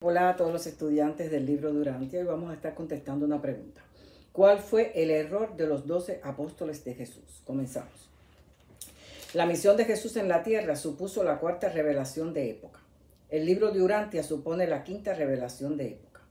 Hola a todos los estudiantes del libro Durantia. Hoy vamos a estar contestando una pregunta. ¿Cuál fue el error de los 12 apóstoles de Jesús? Comenzamos. La misión de Jesús en la tierra supuso la cuarta revelación de época. El libro de Durantia supone la quinta revelación de época.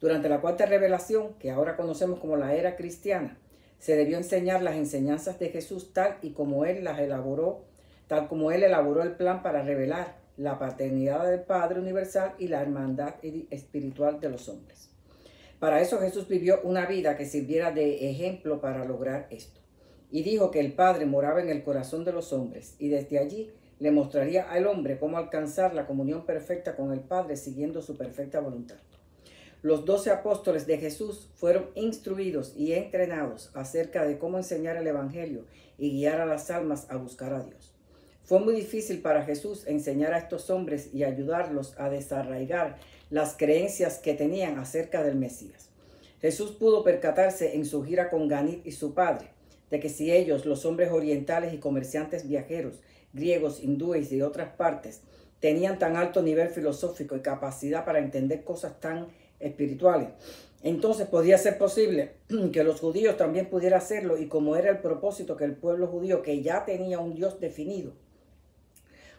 Durante la cuarta revelación, que ahora conocemos como la era cristiana, se debió enseñar las enseñanzas de Jesús tal como él elaboró el plan para revelar la paternidad del Padre universal y la hermandad espiritual de los hombres. Para eso Jesús vivió una vida que sirviera de ejemplo para lograr esto. Y dijo que el Padre moraba en el corazón de los hombres y desde allí le mostraría al hombre cómo alcanzar la comunión perfecta con el Padre siguiendo su perfecta voluntad. Los 12 apóstoles de Jesús fueron instruidos y entrenados acerca de cómo enseñar el Evangelio y guiar a las almas a buscar a Dios. Fue muy difícil para Jesús enseñar a estos hombres y ayudarlos a desarraigar las creencias que tenían acerca del Mesías. Jesús pudo percatarse en su gira con Ganit y su padre, de que si ellos, los hombres orientales y comerciantes viajeros, griegos, hindúes y de otras partes, tenían tan alto nivel filosófico y capacidad para entender cosas tan espirituales, entonces podía ser posible que los judíos también pudieran hacerlo, y como era el propósito que el pueblo judío, que ya tenía un Dios definido,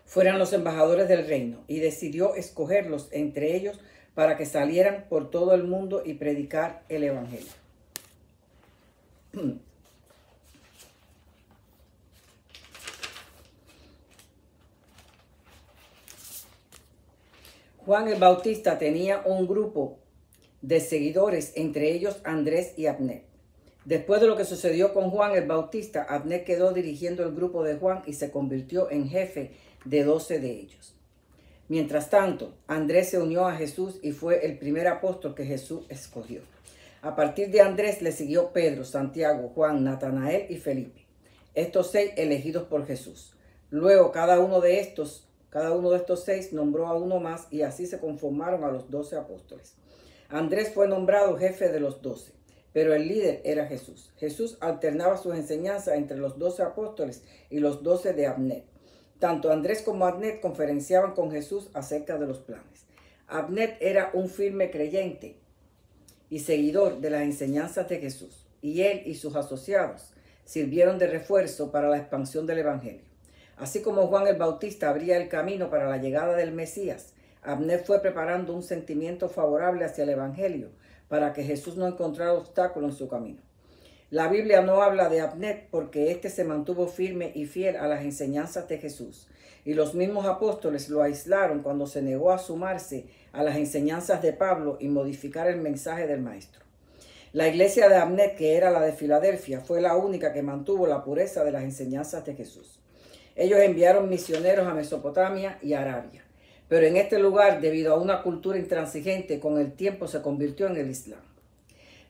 fueran los embajadores del reino, y decidió escogerlos entre ellos para que salieran por todo el mundo y predicar el Evangelio. Juan el Bautista tenía un grupo de seguidores, entre ellos Andrés y Abner. Después de lo que sucedió con Juan el Bautista, Abner quedó dirigiendo el grupo de Juan y se convirtió en jefe de 12 de ellos. Mientras tanto, Andrés se unió a Jesús y fue el primer apóstol que Jesús escogió. A partir de Andrés le siguió Pedro, Santiago, Juan, Natanael y Felipe, estos 6 elegidos por Jesús. Luego cada uno de estos 6 nombró a uno más y así se conformaron a los 12 apóstoles. Andrés fue nombrado jefe de los 12, pero el líder era Jesús. Jesús alternaba sus enseñanzas entre los 12 apóstoles y los 12 de Abner. Tanto Andrés como Abner conferenciaban con Jesús acerca de los planes. Abner era un firme creyente y seguidor de las enseñanzas de Jesús, y él y sus asociados sirvieron de refuerzo para la expansión del Evangelio. Así como Juan el Bautista abría el camino para la llegada del Mesías, Abner fue preparando un sentimiento favorable hacia el Evangelio para que Jesús no encontrara obstáculo en su camino. La Biblia no habla de Abner porque éste se mantuvo firme y fiel a las enseñanzas de Jesús, y los mismos apóstoles lo aislaron cuando se negó a sumarse a las enseñanzas de Pablo y modificar el mensaje del Maestro. La iglesia de Abner, que era la de Filadelfia, fue la única que mantuvo la pureza de las enseñanzas de Jesús. Ellos enviaron misioneros a Mesopotamia y Arabia, pero en este lugar, debido a una cultura intransigente, con el tiempo se convirtió en el Islam.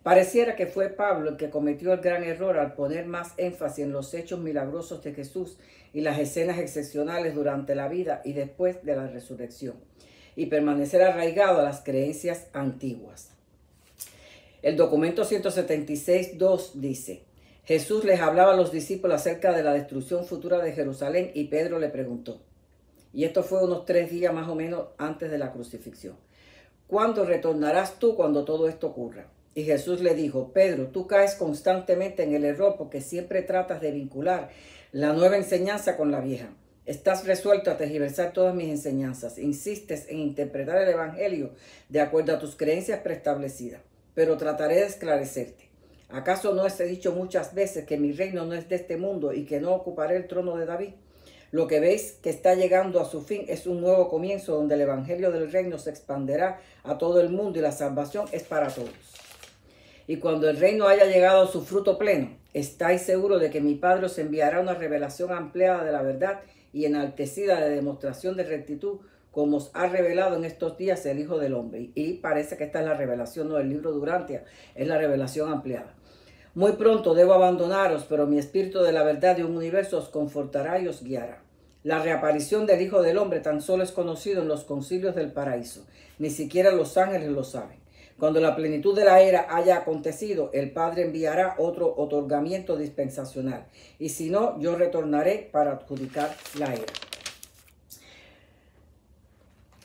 Pareciera que fue Pablo el que cometió el gran error al poner más énfasis en los hechos milagrosos de Jesús y las escenas excepcionales durante la vida y después de la resurrección, y permanecer arraigado a las creencias antiguas. El documento 176.2 dice: Jesús les hablaba a los discípulos acerca de la destrucción futura de Jerusalén, y Pedro le preguntó, y esto fue unos 3 días más o menos antes de la crucifixión: ¿cuándo retornarás tú cuando todo esto ocurra? Y Jesús le dijo: Pedro, tú caes constantemente en el error porque siempre tratas de vincular la nueva enseñanza con la vieja. Estás resuelto a tergiversar todas mis enseñanzas. Insistes en interpretar el Evangelio de acuerdo a tus creencias preestablecidas. Pero trataré de esclarecerte. ¿Acaso no os he dicho muchas veces que mi reino no es de este mundo y que no ocuparé el trono de David? Lo que veis que está llegando a su fin es un nuevo comienzo donde el Evangelio del reino se expanderá a todo el mundo y la salvación es para todos. Y cuando el reino haya llegado a su fruto pleno, estáis seguros de que mi Padre os enviará una revelación ampliada de la verdad y enaltecida de demostración de rectitud, como os ha revelado en estos días el Hijo del Hombre. Y parece que esta es la revelación, no del libro Durantia, es la revelación ampliada. Muy pronto debo abandonaros, pero mi espíritu de la verdad de un universo os confortará y os guiará. La reaparición del Hijo del Hombre tan solo es conocido en los concilios del paraíso. Ni siquiera los ángeles lo saben. Cuando la plenitud de la era haya acontecido, el Padre enviará otro otorgamiento dispensacional. Y si no, yo retornaré para adjudicar la era.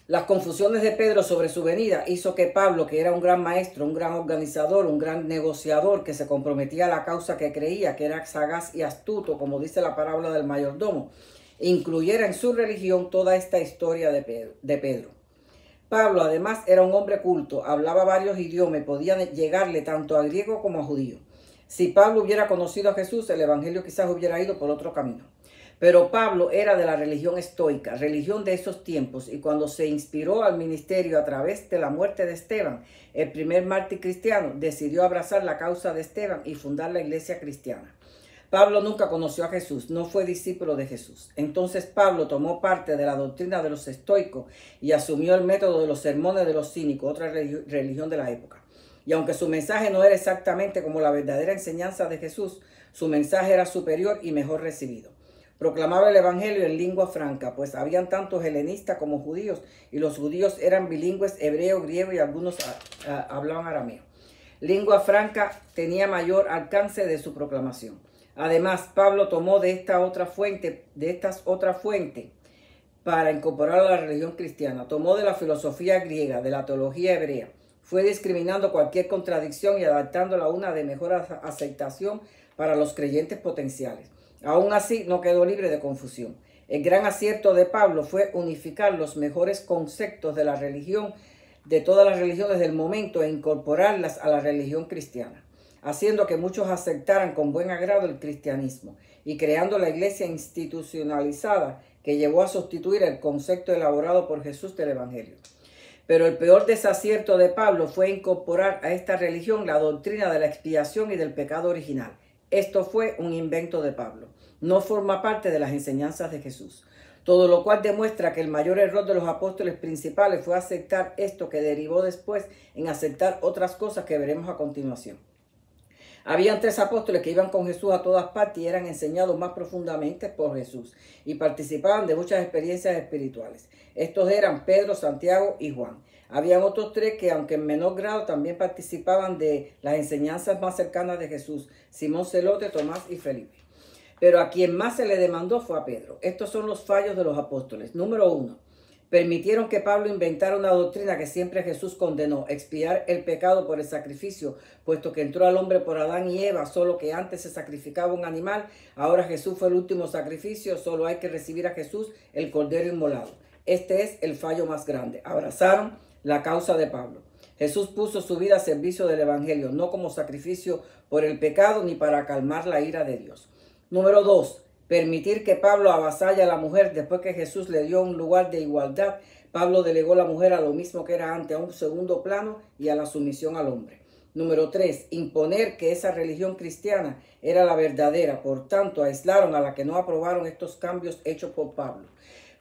Las confusiones de Pedro sobre su venida hizo que Pablo, que era un gran maestro, un gran organizador, un gran negociador, que se comprometía a la causa que creía, que era sagaz y astuto, como dice la parábola del mayordomo, incluyera en su religión toda esta historia de Pedro. Pablo, además, era un hombre culto, hablaba varios idiomas y podía llegarle tanto a griego como a judío. Si Pablo hubiera conocido a Jesús, el evangelio quizás hubiera ido por otro camino. Pero Pablo era de la religión estoica, religión de esos tiempos, y cuando se inspiró al ministerio a través de la muerte de Esteban, el primer mártir cristiano, decidió abrazar la causa de Esteban y fundar la iglesia cristiana. Pablo nunca conoció a Jesús, no fue discípulo de Jesús. Entonces Pablo tomó parte de la doctrina de los estoicos y asumió el método de los sermones de los cínicos, otra religión de la época. Y aunque su mensaje no era exactamente como la verdadera enseñanza de Jesús, su mensaje era superior y mejor recibido. Proclamaba el evangelio en lengua franca, pues habían tanto helenistas como judíos, y los judíos eran bilingües, hebreo, griego y algunos hablaban arameo. Lengua franca tenía mayor alcance de su proclamación. Además, Pablo tomó de estas otras fuentes para incorporar a la religión cristiana. Tomó de la filosofía griega, de la teología hebrea. Fue discriminando cualquier contradicción y adaptándola a una de mejor aceptación para los creyentes potenciales. Aún así, no quedó libre de confusión. El gran acierto de Pablo fue unificar los mejores conceptos de la religión, de todas las religiones del momento, e incorporarlas a la religión cristiana, haciendo que muchos aceptaran con buen agrado el cristianismo y creando la iglesia institucionalizada que llevó a sustituir el concepto elaborado por Jesús del Evangelio. Pero el peor desacierto de Pablo fue incorporar a esta religión la doctrina de la expiación y del pecado original. Esto fue un invento de Pablo. No forma parte de las enseñanzas de Jesús. Todo lo cual demuestra que el mayor error de los apóstoles principales fue aceptar esto, que derivó después en aceptar otras cosas que veremos a continuación. Habían 3 apóstoles que iban con Jesús a todas partes y eran enseñados más profundamente por Jesús y participaban de muchas experiencias espirituales. Estos eran Pedro, Santiago y Juan. Habían otros 3 que, aunque en menor grado, también participaban de las enseñanzas más cercanas de Jesús: Simón Celote, Tomás y Felipe. Pero a quien más se le demandó fue a Pedro. Estos son los fallos de los apóstoles. Número 1. Permitieron que Pablo inventara una doctrina que siempre Jesús condenó: expiar el pecado por el sacrificio, puesto que entró al hombre por Adán y Eva, solo que antes se sacrificaba un animal, ahora Jesús fue el último sacrificio, solo hay que recibir a Jesús, el Cordero inmolado. Este es el fallo más grande. Abrazaron la causa de Pablo. Jesús puso su vida a servicio del Evangelio, no como sacrificio por el pecado ni para calmar la ira de Dios. Número 2. Permitir que Pablo avasalla a la mujer. Después que Jesús le dio un lugar de igualdad, Pablo delegó a la mujer a lo mismo que era antes, a un segundo plano y a la sumisión al hombre. Número 3. Imponer que esa religión cristiana era la verdadera. Por tanto, aislaron a la que no aprobaron estos cambios hechos por Pablo.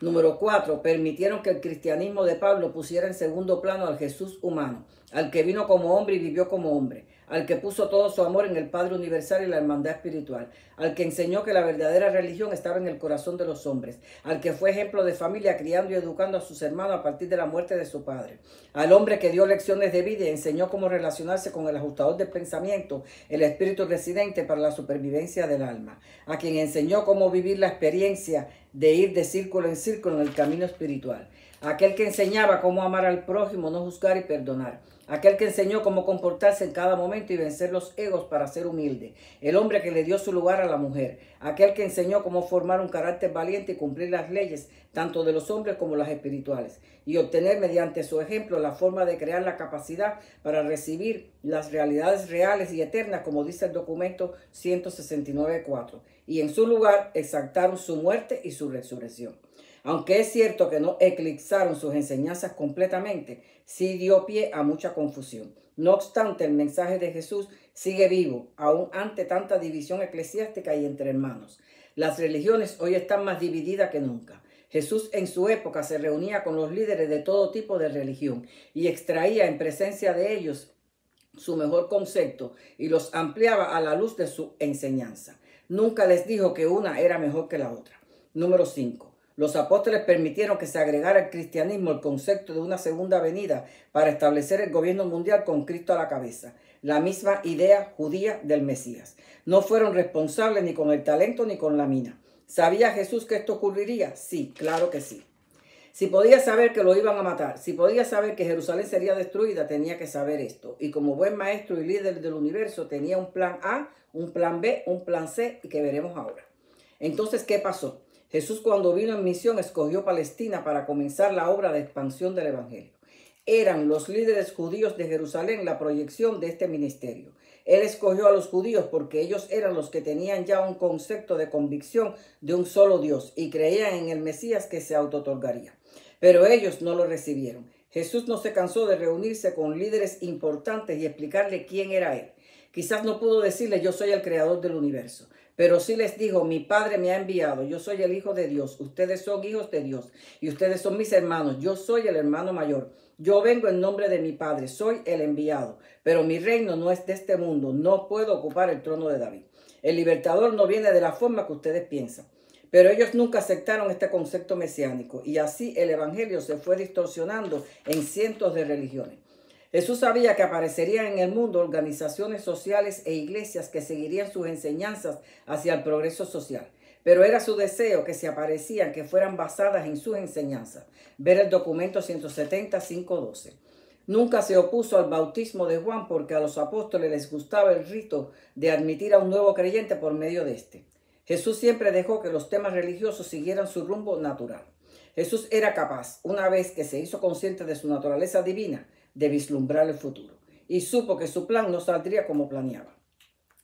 Número 4. Permitieron que el cristianismo de Pablo pusiera en segundo plano al Jesús humano, al que vino como hombre y vivió como hombre, al que puso todo su amor en el Padre Universal y la hermandad espiritual, al que enseñó que la verdadera religión estaba en el corazón de los hombres, al que fue ejemplo de familia criando y educando a sus hermanos a partir de la muerte de su padre, al hombre que dio lecciones de vida y enseñó cómo relacionarse con el ajustador del pensamiento, el espíritu residente para la supervivencia del alma, a quien enseñó cómo vivir la experiencia de ir de círculo en círculo en el camino espiritual, aquel que enseñaba cómo amar al prójimo, no juzgar y perdonar, aquel que enseñó cómo comportarse en cada momento y vencer los egos para ser humilde, el hombre que le dio su lugar a la mujer, aquel que enseñó cómo formar un carácter valiente y cumplir las leyes, tanto de los hombres como las espirituales, y obtener mediante su ejemplo la forma de crear la capacidad para recibir las realidades reales y eternas, como dice el documento 169.4, y en su lugar exaltaron su muerte y su resurrección. Aunque es cierto que no eclipsaron sus enseñanzas completamente, sí dio pie a mucha confusión. No obstante, el mensaje de Jesús sigue vivo, aún ante tanta división eclesiástica y entre hermanos. Las religiones hoy están más divididas que nunca. Jesús en su época se reunía con los líderes de todo tipo de religión y extraía en presencia de ellos su mejor concepto y los ampliaba a la luz de su enseñanza. Nunca les dijo que una era mejor que la otra. Número 5. Los apóstoles permitieron que se agregara al cristianismo el concepto de una segunda venida para establecer el gobierno mundial con Cristo a la cabeza, la misma idea judía del Mesías. No fueron responsables ni con el talento ni con la mina. ¿Sabía Jesús que esto ocurriría? Sí, claro que sí. Si podía saber que lo iban a matar, si podía saber que Jerusalén sería destruida, tenía que saber esto. Y como buen maestro y líder del universo, tenía un plan A, un plan B, un plan C, y que veremos ahora. Entonces, ¿qué pasó? Jesús, cuando vino en misión, escogió Palestina para comenzar la obra de expansión del Evangelio. Eran los líderes judíos de Jerusalén la proyección de este ministerio. Él escogió a los judíos porque ellos eran los que tenían ya un concepto de convicción de un solo Dios y creían en el Mesías que se autootorgaría. Pero ellos no lo recibieron. Jesús no se cansó de reunirse con líderes importantes y explicarle quién era Él. Quizás no pudo decirle yo soy el creador del universo, pero sí les dijo, mi Padre me ha enviado, yo soy el Hijo de Dios, ustedes son hijos de Dios y ustedes son mis hermanos, yo soy el hermano mayor. Yo vengo en nombre de mi Padre, soy el enviado, pero mi reino no es de este mundo, no puedo ocupar el trono de David. El libertador no viene de la forma que ustedes piensan. Pero ellos nunca aceptaron este concepto mesiánico y así el evangelio se fue distorsionando en cientos de religiones. Jesús sabía que aparecerían en el mundo organizaciones sociales e iglesias que seguirían sus enseñanzas hacia el progreso social. Pero era su deseo que si aparecían que fueran basadas en sus enseñanzas. Ver el documento 170, 5:12. Nunca se opuso al bautismo de Juan porque a los apóstoles les gustaba el rito de admitir a un nuevo creyente por medio de este. Jesús siempre dejó que los temas religiosos siguieran su rumbo natural. Jesús era capaz, una vez que se hizo consciente de su naturaleza divina, de vislumbrar el futuro. Y supo que su plan no saldría como planeaba.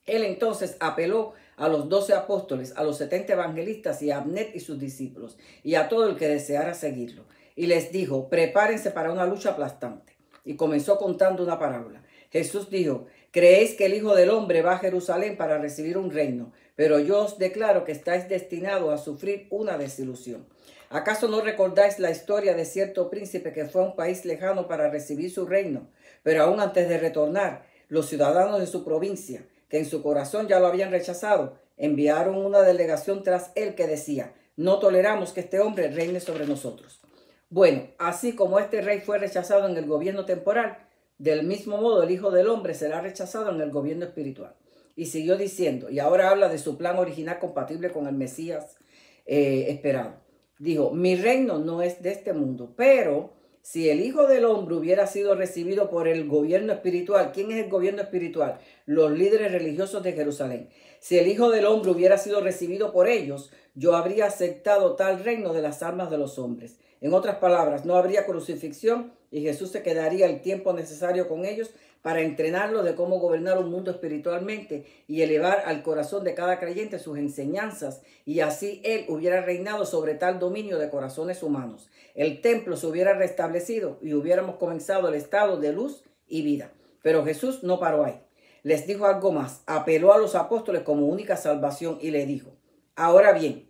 Él entonces apeló a los 12 apóstoles, a los 70 evangelistas y a Abner y sus discípulos, y a todo el que deseara seguirlo. Y les dijo, prepárense para una lucha aplastante. Y comenzó contando una parábola. Jesús dijo, creéis que el Hijo del Hombre va a Jerusalén para recibir un reino, pero yo os declaro que estáis destinados a sufrir una desilusión. ¿Acaso no recordáis la historia de cierto príncipe que fue a un país lejano para recibir su reino? Pero aún antes de retornar, los ciudadanos de su provincia, que en su corazón ya lo habían rechazado, enviaron una delegación tras él que decía, no toleramos que este hombre reine sobre nosotros. Bueno, así como este rey fue rechazado en el gobierno temporal, del mismo modo el Hijo del Hombre será rechazado en el gobierno espiritual. Y siguió diciendo, y ahora habla de su plan original compatible con el Mesías esperado. Dijo, mi reino no es de este mundo, pero si el Hijo del Hombre hubiera sido recibido por el gobierno espiritual, ¿quién es el gobierno espiritual? Los líderes religiosos de Jerusalén. Si el Hijo del Hombre hubiera sido recibido por ellos, yo habría aceptado tal reino de las almas de los hombres. En otras palabras, no habría crucifixión y Jesús se quedaría el tiempo necesario con ellos para entrenarlos de cómo gobernar un mundo espiritualmente y elevar al corazón de cada creyente sus enseñanzas, y así él hubiera reinado sobre tal dominio de corazones humanos. El templo se hubiera restablecido y hubiéramos comenzado el estado de luz y vida. Pero Jesús no paró ahí. Les dijo algo más. Apeló a los apóstoles como única salvación y le dijo, ahora bien,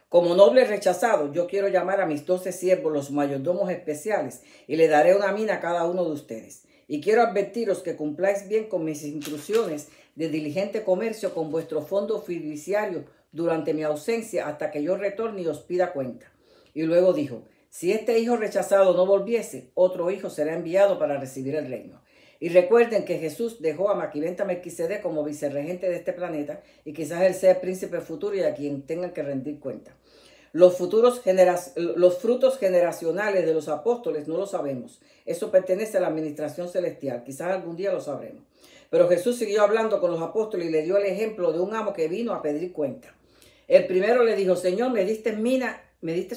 como noble rechazado, yo quiero llamar a mis 12 siervos, los mayordomos especiales, y le daré una mina a cada uno de ustedes. Y quiero advertiros que cumpláis bien con mis instrucciones de diligente comercio con vuestro fondo fiduciario durante mi ausencia hasta que yo retorne y os pida cuenta. Y luego dijo, si este hijo rechazado no volviese, otro hijo será enviado para recibir el reino. Y recuerden que Jesús dejó a Maquilenta Melquisedec como vicerregente de este planeta y quizás él sea el príncipe futuro y a quien tengan que rendir cuenta. Los frutos generacionales de los apóstoles no lo sabemos. Eso pertenece a la administración celestial. Quizás algún día lo sabremos. Pero Jesús siguió hablando con los apóstoles y le dio el ejemplo de un amo que vino a pedir cuenta. El primero le dijo, Señor, me diste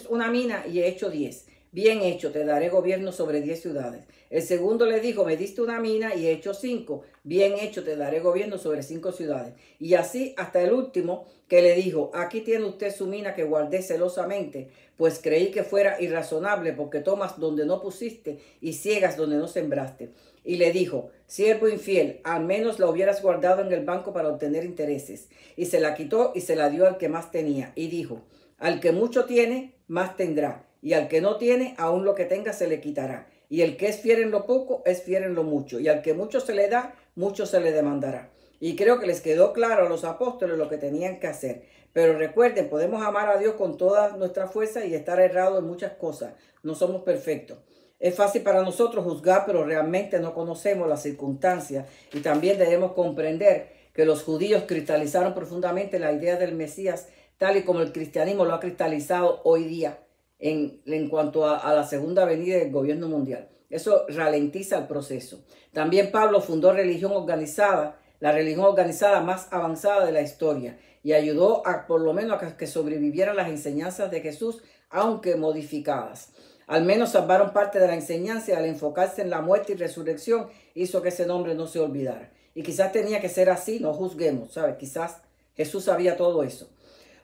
una mina y he hecho 10. Bien hecho, te daré gobierno sobre 10 ciudades. El segundo le dijo, me diste una mina y he hecho 5. Bien hecho, te daré gobierno sobre 5 ciudades. Y así hasta el último, que le dijo, aquí tiene usted su mina que guardé celosamente, pues creí que fuera irrazonable porque tomas donde no pusiste y ciegas donde no sembraste. Y le dijo, siervo infiel, al menos la hubieras guardado en el banco para obtener intereses. Y se la quitó y se la dio al que más tenía. Y dijo, al que mucho tiene, más tendrá. Y al que no tiene, aún lo que tenga se le quitará. Y el que es fiel en lo poco, es fiel en lo mucho. Y al que mucho se le da, mucho se le demandará. Y creo que les quedó claro a los apóstoles lo que tenían que hacer. Pero recuerden, podemos amar a Dios con toda nuestra fuerza y estar errados en muchas cosas. No somos perfectos. Es fácil para nosotros juzgar, pero realmente no conocemos las circunstancias. Y también debemos comprender que los judíos cristalizaron profundamente la idea del Mesías, tal y como el cristianismo lo ha cristalizado hoy día. en cuanto a la segunda venida del gobierno mundial. Eso ralentiza el proceso. También Pablo fundó religión organizada, la religión organizada más avanzada de la historia, y ayudó por lo menos a que sobrevivieran las enseñanzas de Jesús, aunque modificadas. Al menos salvaron parte de la enseñanza y al enfocarse en la muerte y resurrección hizo que ese nombre no se olvidara. Y quizás tenía que ser así, no juzguemos, ¿sabes? Quizás Jesús sabía todo eso.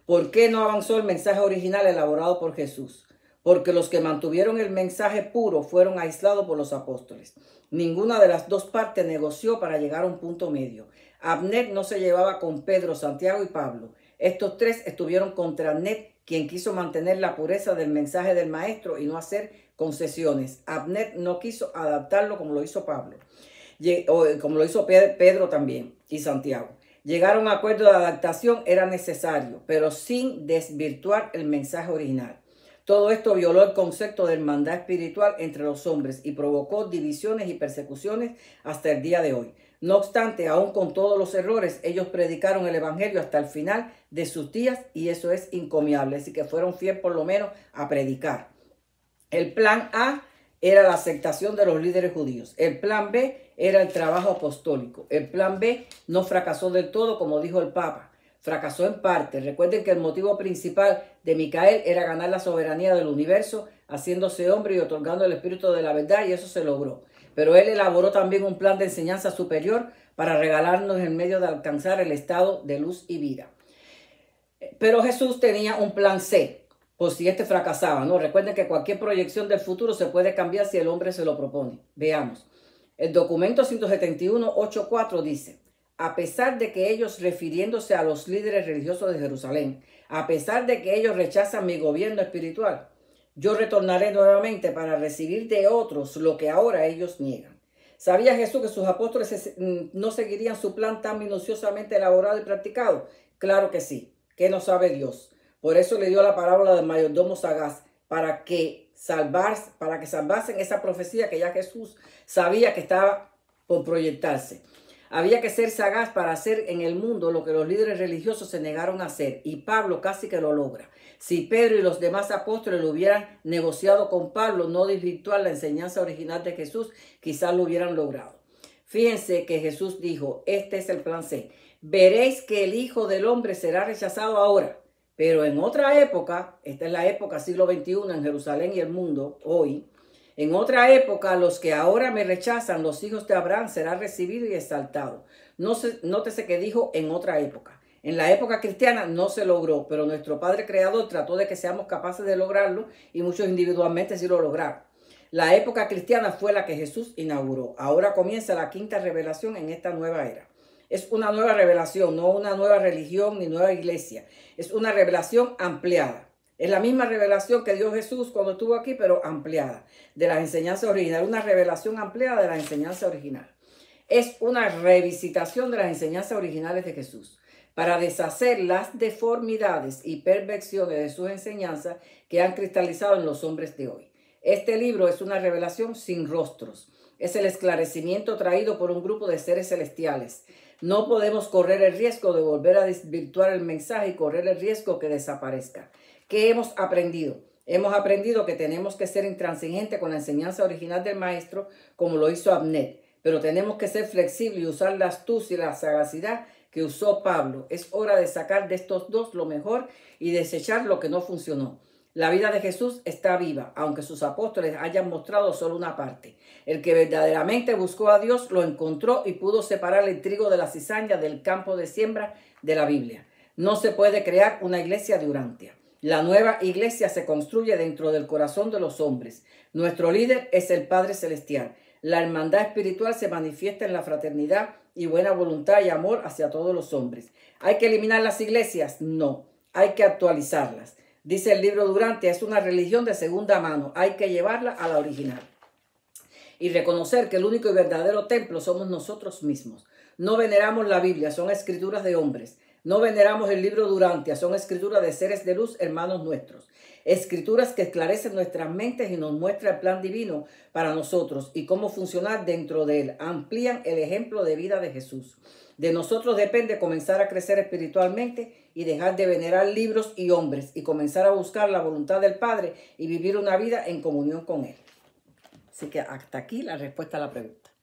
¿Por qué no avanzó el mensaje original elaborado por Jesús? Porque los que mantuvieron el mensaje puro fueron aislados por los apóstoles. Ninguna de las dos partes negoció para llegar a un punto medio. Abner no se llevaba con Pedro, Santiago y Pablo. Estos tres estuvieron contra Abner, quien quiso mantener la pureza del mensaje del maestro y no hacer concesiones. Abner no quiso adaptarlo como lo hizo Pablo, como lo hizo Pedro también y Santiago. Llegar a un acuerdo de adaptación era necesario, pero sin desvirtuar el mensaje original. Todo esto violó el concepto de hermandad espiritual entre los hombres y provocó divisiones y persecuciones hasta el día de hoy. No obstante, aún con todos los errores, ellos predicaron el evangelio hasta el final de sus días y eso es encomiable. Así que fueron fieles por lo menos a predicar. El plan A era la aceptación de los líderes judíos. El plan B era el trabajo apostólico. El plan B no fracasó del todo, como dijo el Papa. Fracasó en parte. Recuerden que el motivo principal de Micael era ganar la soberanía del universo, haciéndose hombre y otorgando el espíritu de la verdad, y eso se logró. Pero él elaboró también un plan de enseñanza superior para regalarnos el medio de alcanzar el estado de luz y vida. Pero Jesús tenía un plan C, por si este fracasaba, ¿no? Recuerden que cualquier proyección del futuro se puede cambiar si el hombre se lo propone. Veamos. El documento 171.8.4 dice: a pesar de que ellos, refiriéndose a los líderes religiosos de Jerusalén, a pesar de que ellos rechazan mi gobierno espiritual, yo retornaré nuevamente para recibir de otros lo que ahora ellos niegan. ¿Sabía Jesús que sus apóstoles no seguirían su plan tan minuciosamente elaborado y practicado? Claro que sí. ¿Qué no sabe Dios? Por eso le dio la parábola del mayordomo sagaz, para que salvasen esa profecía que ya Jesús sabía que estaba por proyectarse. Había que ser sagaz para hacer en el mundo lo que los líderes religiosos se negaron a hacer, y Pablo casi que lo logra. Si Pedro y los demás apóstoles lo hubieran negociado con Pablo, no desvirtuar la enseñanza original de Jesús, quizás lo hubieran logrado. Fíjense que Jesús dijo, este es el plan C. Veréis que el Hijo del Hombre será rechazado ahora, pero en otra época, esta es la época siglo XXI en Jerusalén y el mundo hoy, en otra época, los que ahora me rechazan, los hijos de Abraham, serán recibidos y exaltados. Nótese que dijo en otra época. En la época cristiana no se logró, pero nuestro Padre Creador trató de que seamos capaces de lograrlo y muchos individualmente sí lo lograron. La época cristiana fue la que Jesús inauguró. Ahora comienza la quinta revelación en esta nueva era. Es una nueva revelación, no una nueva religión ni nueva iglesia. Es una revelación ampliada. Es la misma revelación que dio Jesús cuando estuvo aquí, pero ampliada, de las enseñanzas originales. Una revelación ampliada de la enseñanza original. Es una revisitación de las enseñanzas originales de Jesús, para deshacer las deformidades y perversiones de sus enseñanzas que han cristalizado en los hombres de hoy. Este libro es una revelación sin rostros. Es el esclarecimiento traído por un grupo de seres celestiales. No podemos correr el riesgo de volver a desvirtuar el mensaje y correr el riesgo que desaparezca. ¿Qué hemos aprendido? Hemos aprendido que tenemos que ser intransigentes con la enseñanza original del maestro, como lo hizo Abner, pero tenemos que ser flexibles y usar la astucia y la sagacidad que usó Pablo. Es hora de sacar de estos dos lo mejor y desechar lo que no funcionó. La vida de Jesús está viva, aunque sus apóstoles hayan mostrado solo una parte. El que verdaderamente buscó a Dios lo encontró y pudo separar el trigo de la cizaña del campo de siembra de la Biblia. No se puede crear una iglesia de Urantia. La nueva iglesia se construye dentro del corazón de los hombres. Nuestro líder es el Padre Celestial. La hermandad espiritual se manifiesta en la fraternidad y buena voluntad y amor hacia todos los hombres. ¿Hay que eliminar las iglesias? No, hay que actualizarlas. Dice el libro de Urantia, es una religión de segunda mano. Hay que llevarla a la original. Y reconocer que el único y verdadero templo somos nosotros mismos. No veneramos la Biblia, son escrituras de hombres. No veneramos el libro de Urantia, son escrituras de seres de luz, hermanos nuestros. Escrituras que esclarecen nuestras mentes y nos muestran el plan divino para nosotros y cómo funcionar dentro de él. Amplían el ejemplo de vida de Jesús. De nosotros depende comenzar a crecer espiritualmente y dejar de venerar libros y hombres y comenzar a buscar la voluntad del Padre y vivir una vida en comunión con Él? Así que hasta aquí la respuesta a la pregunta.